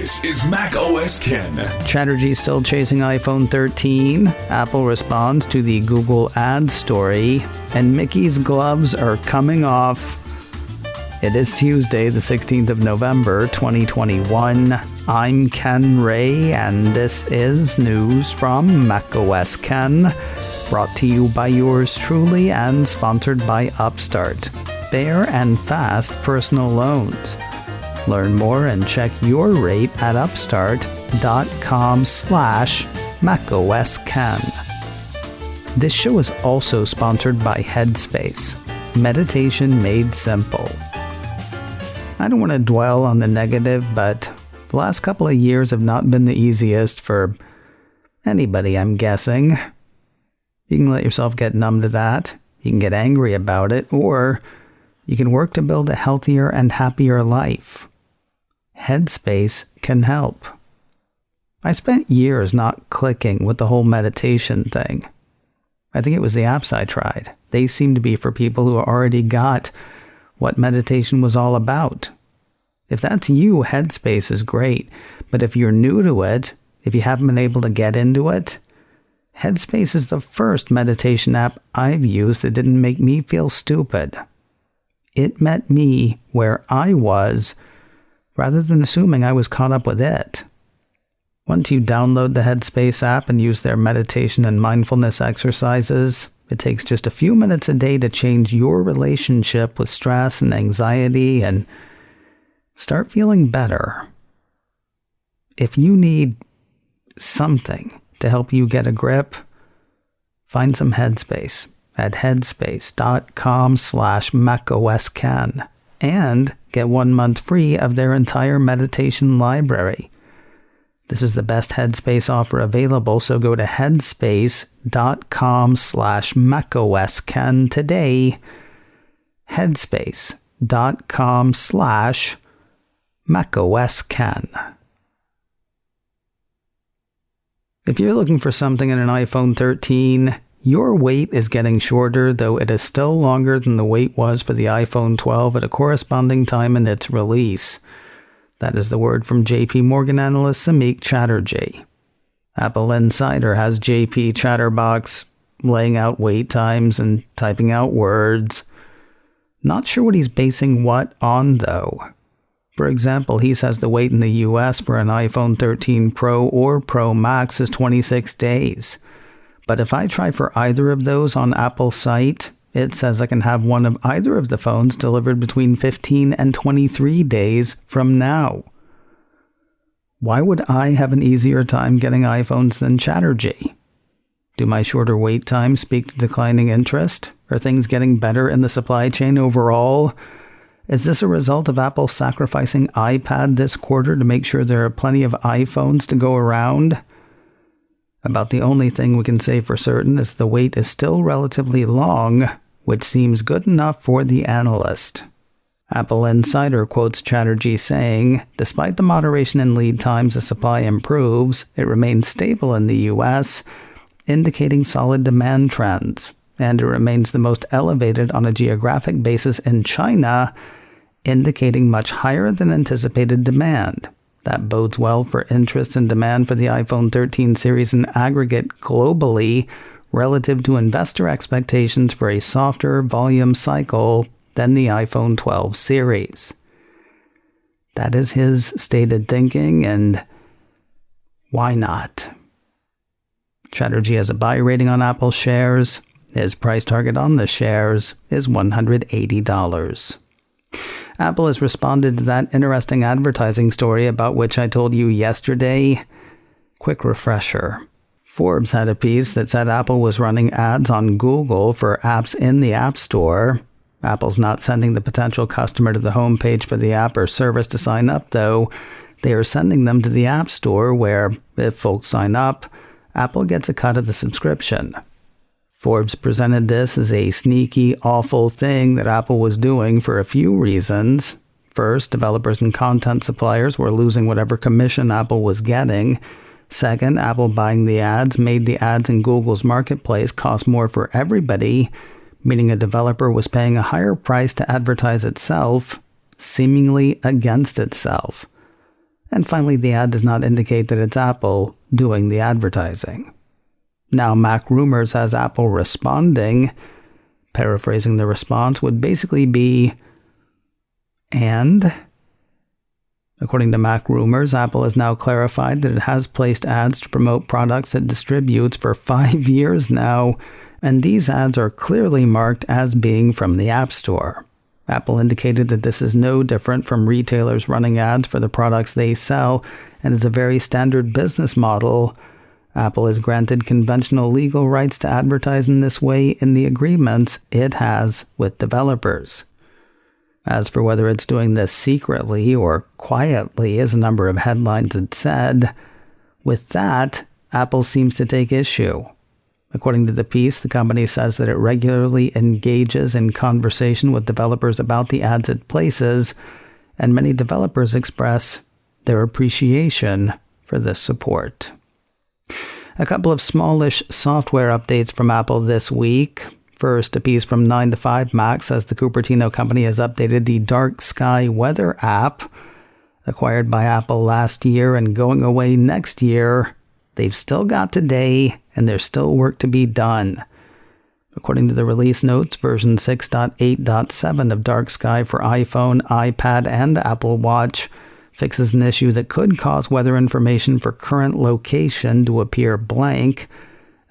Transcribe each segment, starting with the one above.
This is Mac OS Ken. Chatterjee still chasing iPhone 13. Apple responds to the Google Ads story. And Mickey's gloves are coming off. It is Tuesday, the 16th of November, 2021. I'm Ken Ray, and this is news from Mac OS Ken. Brought to you by yours truly and sponsored by Upstart. Fair and fast personal loans. Learn more and check your rate at upstart.com/macOSKen. This show is also sponsored by Headspace. Meditation made simple. I don't want to dwell on the negative, but the last couple of years have not been the easiest for anybody, I'm guessing. You can let yourself get numb to that. You can get angry about it, or you can work to build a healthier and happier life. Headspace can help. I spent years not clicking with the whole meditation thing. I think it was the apps I tried. They seemed to be for people who already got what meditation was all about. If that's you, Headspace is great. But if you're new to it, if you haven't been able to get into it, Headspace is the first meditation app I've used that didn't make me feel stupid. It met me where I was, rather than assuming I was caught up with it. Once you download the Headspace app and use their meditation and mindfulness exercises, it takes just a few minutes a day to change your relationship with stress and anxiety and start feeling better. If you need something to help you get a grip, find some Headspace at headspace.com/macOSKen and get 1 month free of their entire meditation library. This is the best Headspace offer available, so go to headspace.com/macOSKen today. headspace.com/macOSKen. If you're looking for something in an iPhone 13, your wait is getting shorter, though it is still longer than the wait was for the iPhone 12 at a corresponding time in its release. That is the word from JP Morgan analyst Samik Chatterjee. Apple Insider has JP Chatterbox laying out wait times and typing out words. Not sure what he's basing what on, though. For example, he says the wait in the US for an iPhone 13 Pro or Pro Max is 26 days. But if I try for either of those on Apple's site, it says I can have one of either of the phones delivered between 15 and 23 days from now. Why would I have an easier time getting iPhones than Chatterjee? Do my shorter wait times speak to declining interest? Are things getting better in the supply chain overall? Is this a result of Apple sacrificing iPad this quarter to make sure there are plenty of iPhones to go around? About the only thing we can say for certain is the wait is still relatively long, which seems good enough for the analyst. Apple Insider quotes Chatterjee saying, despite the moderation in lead times as supply improves, it remains stable in the US, indicating solid demand trends, and it remains the most elevated on a geographic basis in China, indicating much higher than anticipated demand. That bodes well for interest and demand for the iPhone 13 series in aggregate globally relative to investor expectations for a softer volume cycle than the iPhone 12 series. That is his stated thinking, and why not? Chatterjee has a buy rating on Apple shares. His price target on the shares is $180. Apple has responded to that interesting advertising story about which I told you yesterday. Quick refresher. Forbes had a piece that said Apple was running ads on Google for apps in the App Store. Apple's not sending the potential customer to the homepage for the app or service to sign up, though. They are sending them to the App Store where, if folks sign up, Apple gets a cut of the subscription. Forbes presented this as a sneaky, awful thing that Apple was doing for a few reasons. First, developers and content suppliers were losing whatever commission Apple was getting. Second, Apple buying the ads made the ads in Google's marketplace cost more for everybody, meaning a developer was paying a higher price to advertise itself, seemingly against itself. And finally, the ad does not indicate that it's Apple doing the advertising. Now, Mac Rumors has Apple responding. Paraphrasing the response would basically be, and according to Mac Rumors, Apple has now clarified that it has placed ads to promote products it distributes for 5 years now, and these ads are clearly marked as being from the App Store. Apple indicated that this is no different from retailers running ads for the products they sell and is a very standard business model. Apple is granted conventional legal rights to advertise in this way in the agreements it has with developers. As for whether it's doing this secretly or quietly, as a number of headlines had said, with that, Apple seems to take issue. According to the piece, the company says that it regularly engages in conversation with developers about the ads it places, and many developers express their appreciation for this support. A couple of smallish software updates from Apple this week. First, a piece from 9to5Mac says the Cupertino company has updated the Dark Sky Weather app, acquired by Apple last year and going away next year. They've still got today, and there's still work to be done. According to the release notes, version 6.8.7 of Dark Sky for iPhone, iPad, and Apple Watch fixes an issue that could cause weather information for current location to appear blank,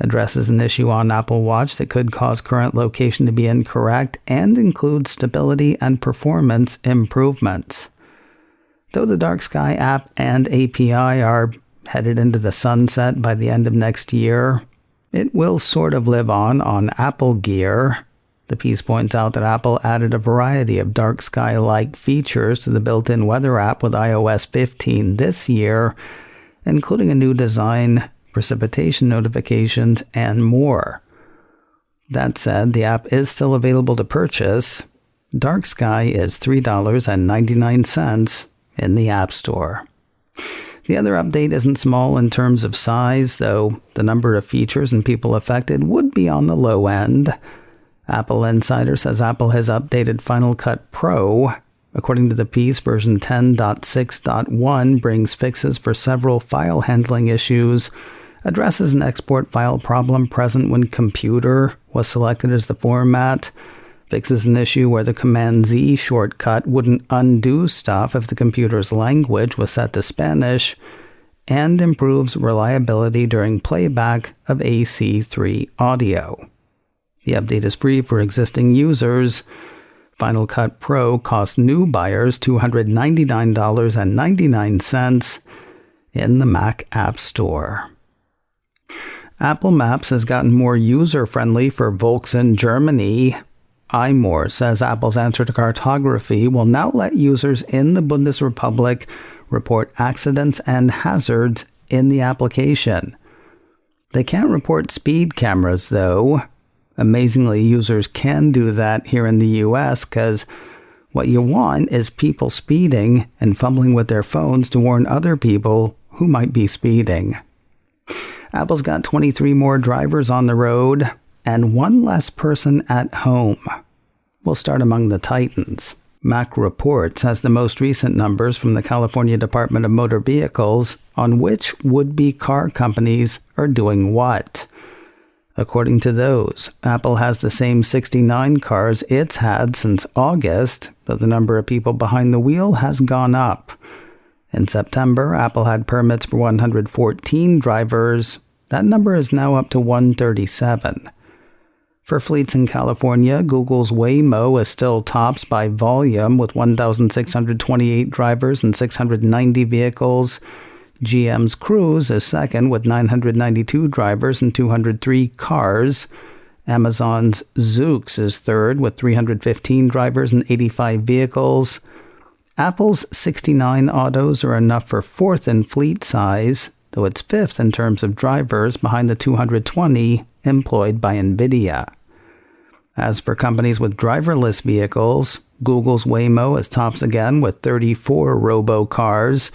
addresses an issue on Apple Watch that could cause current location to be incorrect, and includes stability and performance improvements. Though the Dark Sky app and API are headed into the sunset by the end of next year, it will sort of live on Apple Gear. The piece points out that Apple added a variety of dark sky-like features to the built-in weather app with iOS 15 this year, including a new design, precipitation notifications, and more. That said, the app is still available to purchase. Dark Sky is $3.99 in the App Store. The other update isn't small in terms of size, though the number of features and people affected would be on the low end. Apple Insider says Apple has updated Final Cut Pro. According to the piece, version 10.6.1 brings fixes for several file handling issues, addresses an export file problem present when computer was selected as the format, fixes an issue where the Command-Z shortcut wouldn't undo stuff if the computer's language was set to Spanish, and improves reliability during playback of AC3 audio. The update is free for existing users. Final Cut Pro costs new buyers $299.99 in the Mac App Store. Apple Maps has gotten more user-friendly for folks in Germany. iMore says Apple's answer to cartography will now let users in the Bundesrepublik report accidents and hazards in the application. They can't report speed cameras, though. Amazingly, users can do that here in the US because what you want is people speeding and fumbling with their phones to warn other people who might be speeding. Apple's got 23 more drivers on the road and one less person at home. We'll start among the Titans. Mac Reports has the most recent numbers from the California Department of Motor Vehicles on which would-be car companies are doing what. According to those, Apple has the same 69 cars it's had since August, though the number of people behind the wheel has gone up. In September, Apple had permits for 114 drivers. That number is now up to 137. For fleets in California, Google's Waymo is still tops by volume with 1,628 drivers and 690 vehicles. GM's Cruise is second with 992 drivers and 203 cars. Amazon's Zoox is third with 315 drivers and 85 vehicles. Apple's 69 autos are enough for fourth in fleet size, though it's fifth in terms of drivers behind the 220 employed by NVIDIA. As for companies with driverless vehicles, Google's Waymo is tops again with 34 robo-cars.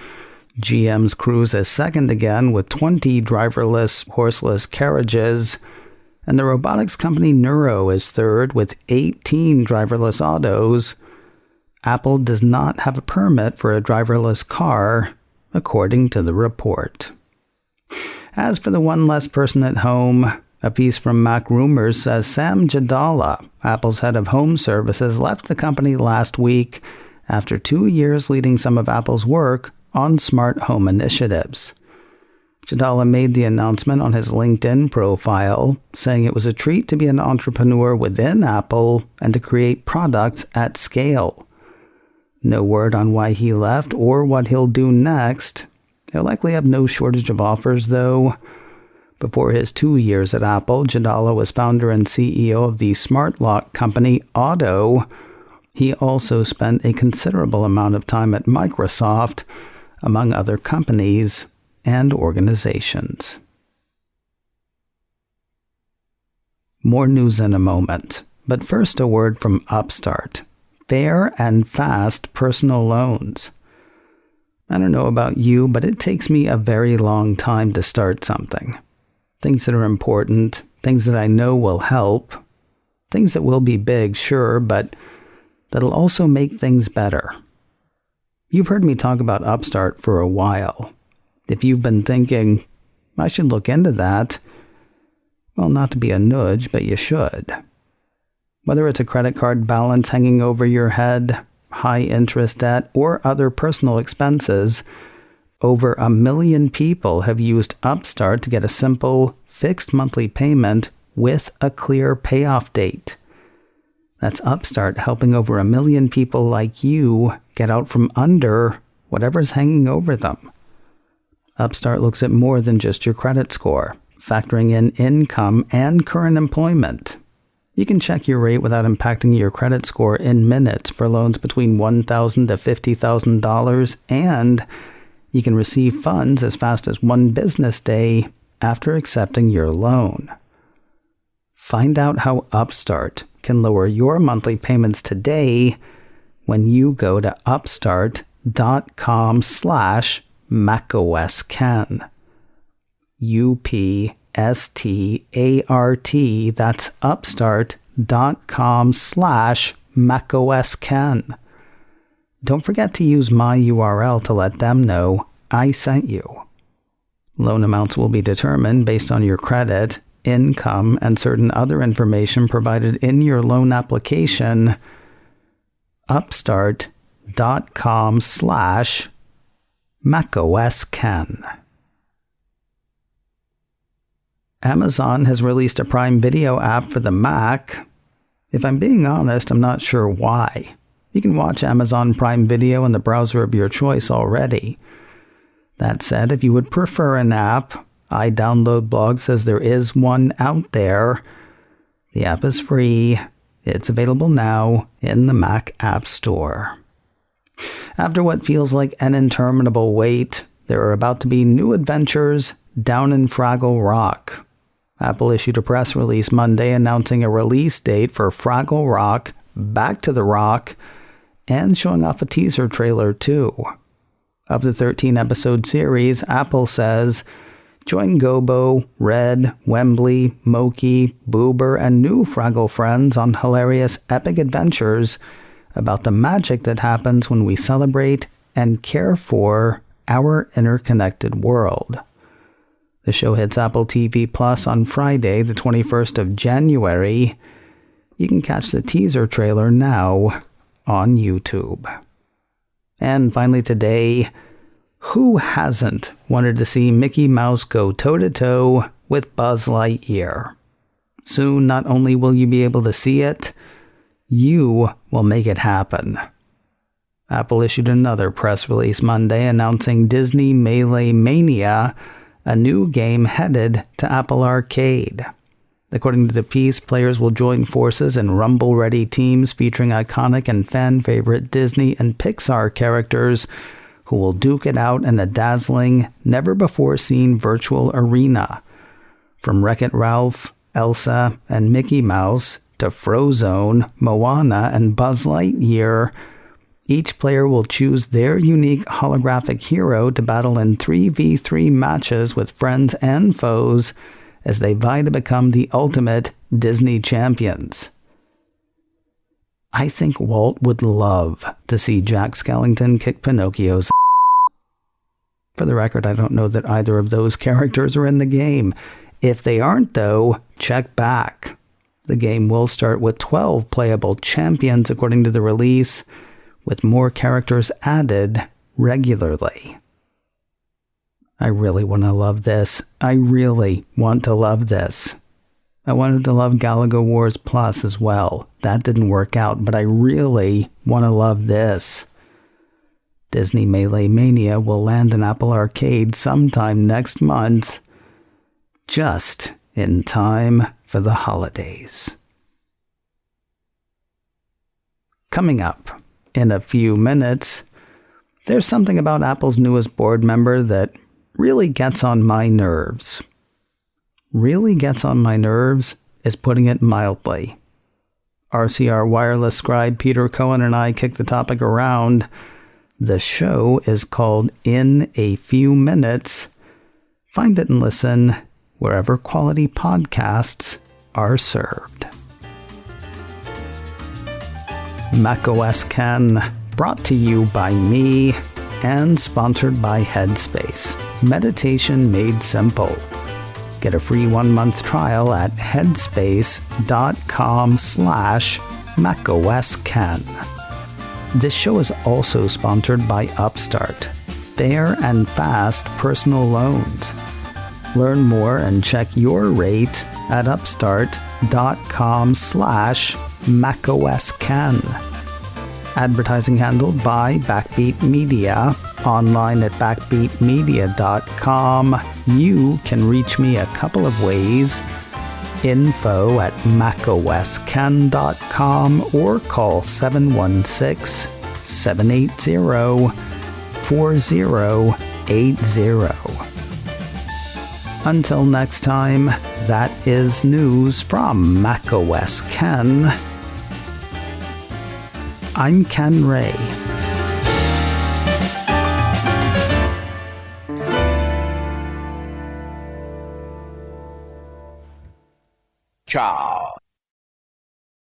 GM's Cruise is second again with 20 driverless, horseless carriages. And the robotics company Nuro is third with 18 driverless autos. Apple does not have a permit for a driverless car. according to the report. As for the one less person at home, a piece from Mac Rumors says Sam Jadala, Apple's head of home services, left the company last week after 2 years leading some of Apple's work on smart home initiatives. Jadala made the announcement on his LinkedIn profile, saying it was a treat to be an entrepreneur within Apple and to create products at scale. No word on why he left or what he'll do next. He'll likely have no shortage of offers, though. Before his 2 years at Apple, Jadala was founder and CEO of the smart lock company Otto. He also spent a considerable amount of time at Microsoft, among other companies and organizations. More news in a moment, but first a word from Upstart. Fair and fast personal loans. I don't know about you, but it takes me a very long time to start something. Things that are important, things that I know will help, things that will be big, sure, but that'll also make things better. You've heard me talk about Upstart for a while. If you've been thinking, I should look into that, well, not to be a nudge, but you should. Whether it's a credit card balance hanging over your head, high interest debt, or other personal expenses, over 1 million people have used Upstart to get a simple, fixed monthly payment with a clear payoff date. That's Upstart helping over 1 million people like you get out from under whatever's hanging over them. Upstart looks at more than just your credit score, factoring in income and current employment. You can check your rate without impacting your credit score in minutes for loans between $1,000 to $50,000, and you can receive funds as fast as 1 business day after accepting your loan. Find out how Upstart can lower your monthly payments today when you go to upstart.com/macOScan. UPSTART, that's upstart.com/macOScan. Don't forget to use my URL to let them know I sent you. Loan amounts will be determined based on your credit, income, and certain other information provided in your loan application. Upstart.com/macOScan. Amazon has released a Prime Video app for the Mac. If I'm being honest, I'm not sure why. You can watch Amazon Prime Video in the browser of your choice already. That said, if you would prefer an app, iDownloadBlog says there is one out there. The app is free. It's available now in the Mac App Store. After what feels like an interminable wait, there are about to be new adventures down in Fraggle Rock. Apple issued a press release Monday announcing a release date for Fraggle Rock, Back to the Rock, and showing off a teaser trailer too. Of the 13-episode series, Apple says, join Gobo, Red, Wembley, Moki, Boober, and new Fraggle friends on hilarious epic adventures about the magic that happens when we celebrate and care for our interconnected world. The show hits Apple TV Plus on Friday, the 21st of January. You can catch the teaser trailer now on YouTube. And finally today, who hasn't wanted to see Mickey Mouse go toe-to-toe with Buzz Lightyear? Soon, not only will you be able to see it, you will make it happen. Apple issued another press release Monday announcing Disney Melee Mania, a new game headed to Apple Arcade. According to the piece, players will join forces in Rumble-ready teams featuring iconic and fan-favorite Disney and Pixar characters who will duke it out in a dazzling, never-before-seen virtual arena. From Wreck-It Ralph, Elsa, and Mickey Mouse to Frozone, Moana, and Buzz Lightyear, each player will choose their unique holographic hero to battle in 3v3 matches with friends and foes as they vie to become the ultimate Disney champions. I think Walt would love to see Jack Skellington kick Pinocchio's For the record, I don't know that either of those characters are in the game. If they aren't, though, check back. The game will start with 12 playable champions according to the release, with more characters added regularly. I really want to love this. I really want to love this. I wanted to love Galaga Wars Plus as well. That didn't work out, but I really want to love this. Disney Melee Mania will land in Apple Arcade sometime next month, just in time for the holidays. Coming up in a few minutes, there's something about Apple's newest board member that really gets on my nerves. Really gets on my nerves is putting it mildly. RCR Wireless scribe Peter Cohen and I kicked the topic around. The show is called In a Few Minutes. Find it and listen wherever quality podcasts are served. macOS Ken, brought to you by me and sponsored by Headspace. Meditation made simple. Get a free 1-month trial at headspace.com/macOSken. This show is also sponsored by Upstart, fair and fast personal loans. Learn more and check your rate at upstart.com/macOSken. Advertising handled by Backbeat Media. Online at backbeatmedia.com. You can reach me a couple of ways. Info at macosken.com or call 716-780-4080. Until next time, that is news from macOS Ken. I'm Ken Ray. Ciao.